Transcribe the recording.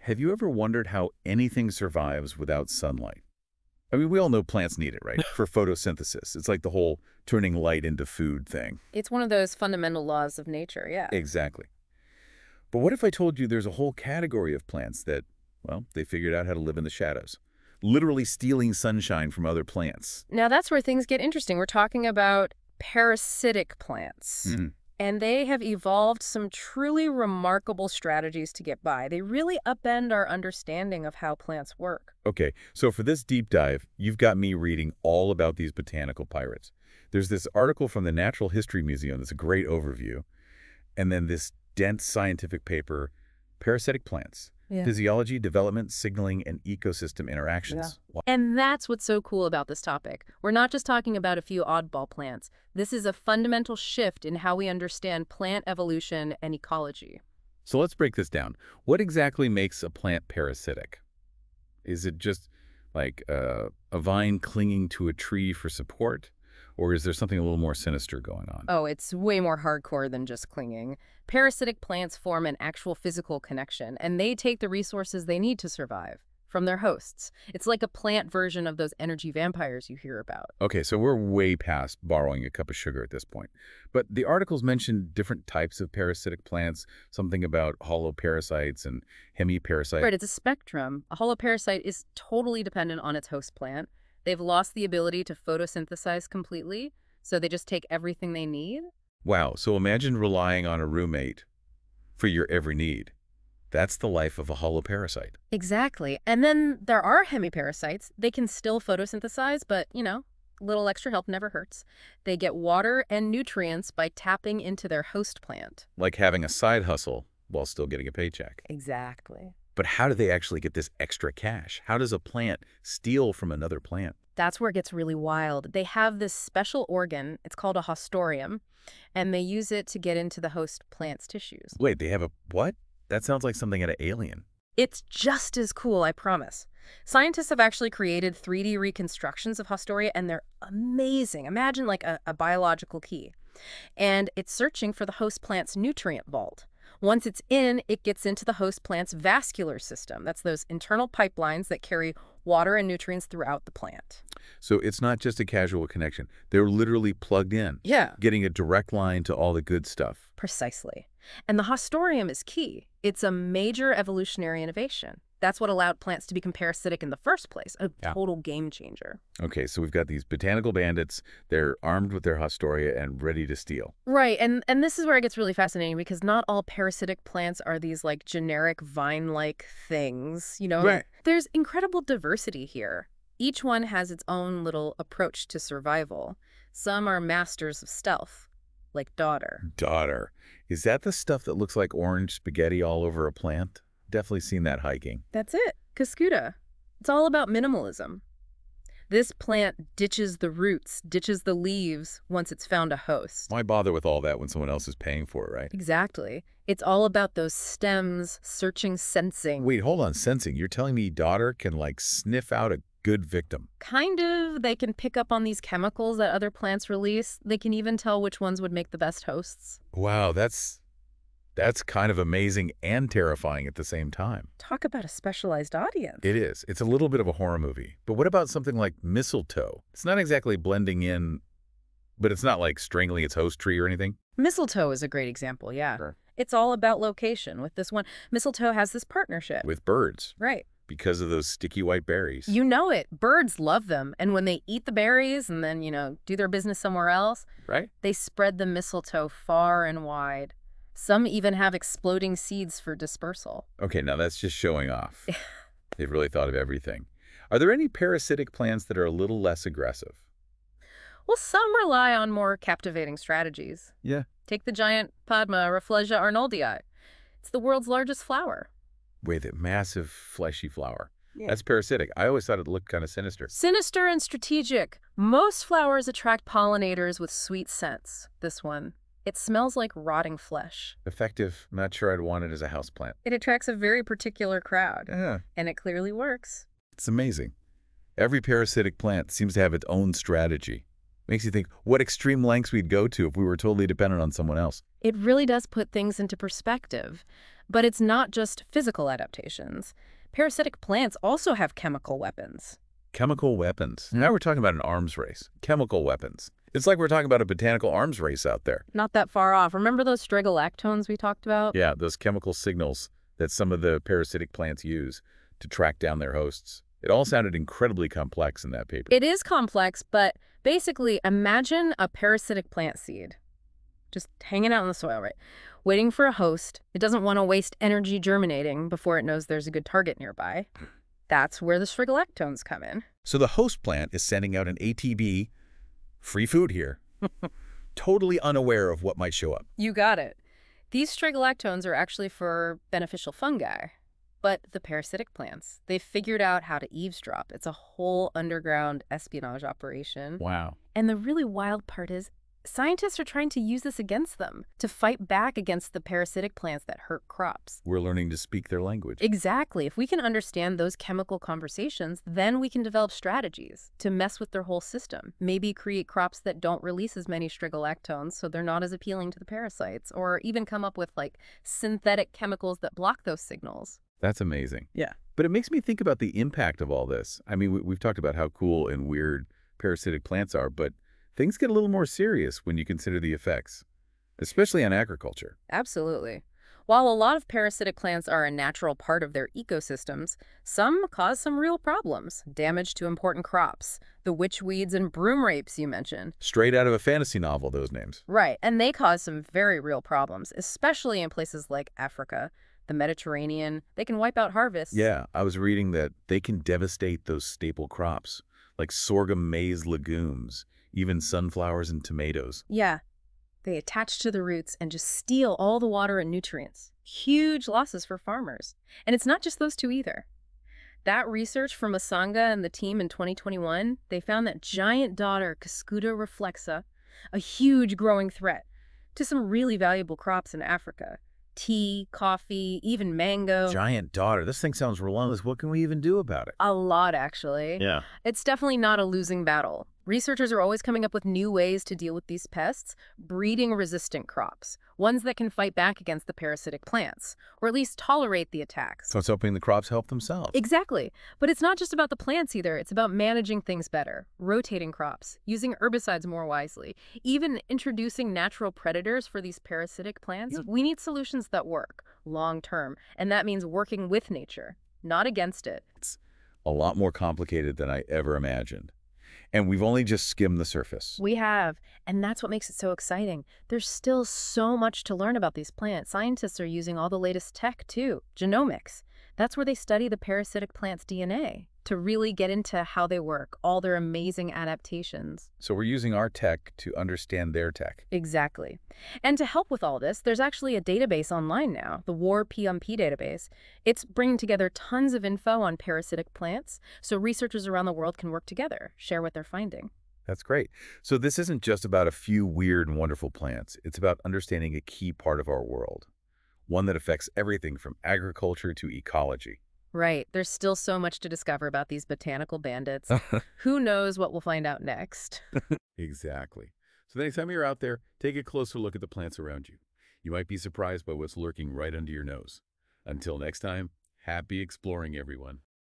Have you ever wondered how anything survives without sunlight? I mean, we all know plants need it, right? For photosynthesis. It's like the whole turning light into food thing. It's one of those fundamental laws of nature, yeah. Exactly. But what if I told you there's a whole category of plants that, well, they figured out how to live in the shadows, literally stealing sunshine from other plants? Now that's where things get interesting. We're talking about parasitic plants. Mhm. And they have evolved some truly remarkable strategies to get by. They really upend our understanding of how plants work. Okay, so for this deep dive, you've got me reading all about these botanical pirates. There's this article from the Natural History Museum that's a great overview, and then this dense scientific paper, Parasitic Plants, Yeah. Physiology, Development, Signaling, and Ecosystem Interactions. Wow. And that's what's so cool about this topic. We're not just talking about a few oddball plants. This is a fundamental shift in how we understand plant evolution and ecology. So let's break this down. What exactly makes a plant parasitic? Is it just like a vine clinging to a tree for support? Or is there something a little more sinister going on? Oh, it's way more hardcore than just clinging. Parasitic plants form an actual physical connection, and they take the resources they need to survive from their hosts. It's like a plant version of those energy vampires you hear about. Okay, so we're way past borrowing a cup of sugar at this point. But the articles mentioned different types of parasitic plants, something about holoparasites and hemiparasites. Right, it's a spectrum. A holoparasite is totally dependent on its host plant. They've lost the ability to photosynthesize completely, so they just take everything they need. Wow, so imagine relying on a roommate for your every need. That's the life of a holoparasite. Exactly. And then there are hemiparasites. They can still photosynthesize, but, a little extra help never hurts. They get water and nutrients by tapping into their host plant. Like having a side hustle while still getting a paycheck. Exactly. But how do they actually get this extra cash? How does a plant steal from another plant? That's where it gets really wild. They have this special organ, it's called a hostorium, and they use it to get into the host plant's tissues. Wait, they have a what? That sounds like something out of Alien. It's just as cool, I promise. Scientists have actually created 3D reconstructions of Hostoria, and they're amazing. Imagine like a biological key. And it's searching for the host plant's nutrient vault. Once it's in, it gets into the host plant's vascular system. That's those internal pipelines that carry water and nutrients throughout the plant. So it's not just a casual connection. They're literally plugged in, Yeah. getting a direct line to all the good stuff. Precisely. And the hostorium is key. It's a major evolutionary innovation. That's what allowed plants to become parasitic in the first place, a total game changer. Okay, so we've got these botanical bandits. They're armed with their Hostoria and ready to steal. Right, and this is where it gets really fascinating because not all parasitic plants are these like generic vine-like things, Right. There's incredible diversity here. Each one has its own little approach to survival. Some are masters of stealth, like Daughter. Daughter. Is that the stuff that looks like orange spaghetti all over a plant? Definitely seen that hiking. That's it, Cascuda. It's all about minimalism. This plant ditches the roots, ditches the leaves once it's found a host. Why bother with all that when someone else is paying for it, right? Exactly. It's all about those stems, searching, sensing. Wait, hold on. Sensing. You're telling me Daughter can, like, sniff out a good victim? Kind of. They can pick up on these chemicals that other plants release. They can even tell which ones would make the best hosts. Wow, that's kind of amazing and terrifying at the same time. Talk about a specialized audience. It is. It's a little bit of a horror movie. But what about something like mistletoe? It's not exactly blending in, but it's not like strangling its host tree or anything. Mistletoe is a great example, yeah. Sure. It's all about location. With this one, mistletoe has this partnership. With birds, Right. because of those sticky white berries. You know it. Birds love them. And when they eat the berries and then, do their business somewhere else, Right? they spread the mistletoe far and wide. Some even have exploding seeds for dispersal. Okay, now that's just showing off. They've really thought of everything. Are there any parasitic plants that are a little less aggressive? Well, some rely on more captivating strategies. Yeah. Take the giant Padma Rafflesia arnoldii. It's the world's largest flower. Wait, that massive fleshy flower. Yeah. That's parasitic. I always thought it looked kind of sinister. Sinister and strategic. Most flowers attract pollinators with sweet scents. This one, it smells like rotting flesh. Effective. Not sure I'd want it as a houseplant. It attracts a very particular crowd. Yeah. And it clearly works. It's amazing. Every parasitic plant seems to have its own strategy. Makes you think what extreme lengths we'd go to if we were totally dependent on someone else. It really does put things into perspective. But it's not just physical adaptations. Parasitic plants also have chemical weapons. Chemical weapons. Now we're talking about an arms race. Chemical weapons. It's like we're talking about a botanical arms race out there. Not that far off. Remember those strigolactones we talked about? Yeah, those chemical signals that some of the parasitic plants use to track down their hosts. It all sounded incredibly complex in that paper. It is complex, but basically imagine a parasitic plant seed just hanging out in the soil, right? Waiting for a host. It doesn't want to waste energy germinating before it knows there's a good target nearby. That's where the strigolactones come in. So the host plant is sending out an ATB, free food here, totally unaware of what might show up. You got it. These strigolactones are actually for beneficial fungi. But the parasitic plants, they've figured out how to eavesdrop. It's a whole underground espionage operation. Wow. And the really wild part is, scientists are trying to use this against them, to fight back against the parasitic plants that hurt crops. We're learning to speak their language. Exactly. If we can understand those chemical conversations, then we can develop strategies to mess with their whole system. Maybe create crops that don't release as many strigolactones, so they're not as appealing to the parasites, or even come up with, like, synthetic chemicals that block those signals. That's amazing. Yeah. But it makes me think about the impact of all this. I mean, we've talked about how cool and weird parasitic plants are, but things get a little more serious when you consider the effects, especially on agriculture. Absolutely. While a lot of parasitic plants are a natural part of their ecosystems, some cause some real problems. Damage to important crops, the witchweeds and broom rapes you mentioned. Straight out of a fantasy novel, those names. Right, and they cause some very real problems, especially in places like Africa, the Mediterranean. They can wipe out harvests. Yeah, I was reading that they can devastate those staple crops, like sorghum, maize, legumes, even sunflowers and tomatoes. Yeah. They attach to the roots and just steal all the water and nutrients. Huge losses for farmers. And it's not just those two either. That research from Masanga and the team in 2021, they found that giant daughter Cuscuta reflexa, a huge growing threat to some really valuable crops in Africa. Tea, coffee, even mango. Giant daughter. This thing sounds relentless. What can we even do about it? A lot, actually. Yeah. It's definitely not a losing battle. Researchers are always coming up with new ways to deal with these pests, breeding resistant crops, ones that can fight back against the parasitic plants, or at least tolerate the attacks. So it's hoping the crops help themselves. Exactly. But it's not just about the plants either. It's about managing things better, rotating crops, using herbicides more wisely, even introducing natural predators for these parasitic plants. We need solutions that work long term, and that means working with nature, not against it. It's a lot more complicated than I ever imagined. And we've only just skimmed the surface. We have, and that's what makes it so exciting. There's still so much to learn about these plants. Scientists are using all the latest tech, too. Genomics. That's where they study the parasitic plant's DNA to really get into how they work, all their amazing adaptations. So we're using our tech to understand their tech. Exactly. And to help with all this, there's actually a database online now, the War PMP database. It's bringing together tons of info on parasitic plants, so researchers around the world can work together, share what they're finding. That's great. So this isn't just about a few weird and wonderful plants. It's about understanding a key part of our world, one that affects everything from agriculture to ecology. Right. There's still so much to discover about these botanical bandits. Who knows what we'll find out next? Exactly. So the next time you're out there, take a closer look at the plants around you. You might be surprised by what's lurking right under your nose. Until next time, happy exploring, everyone.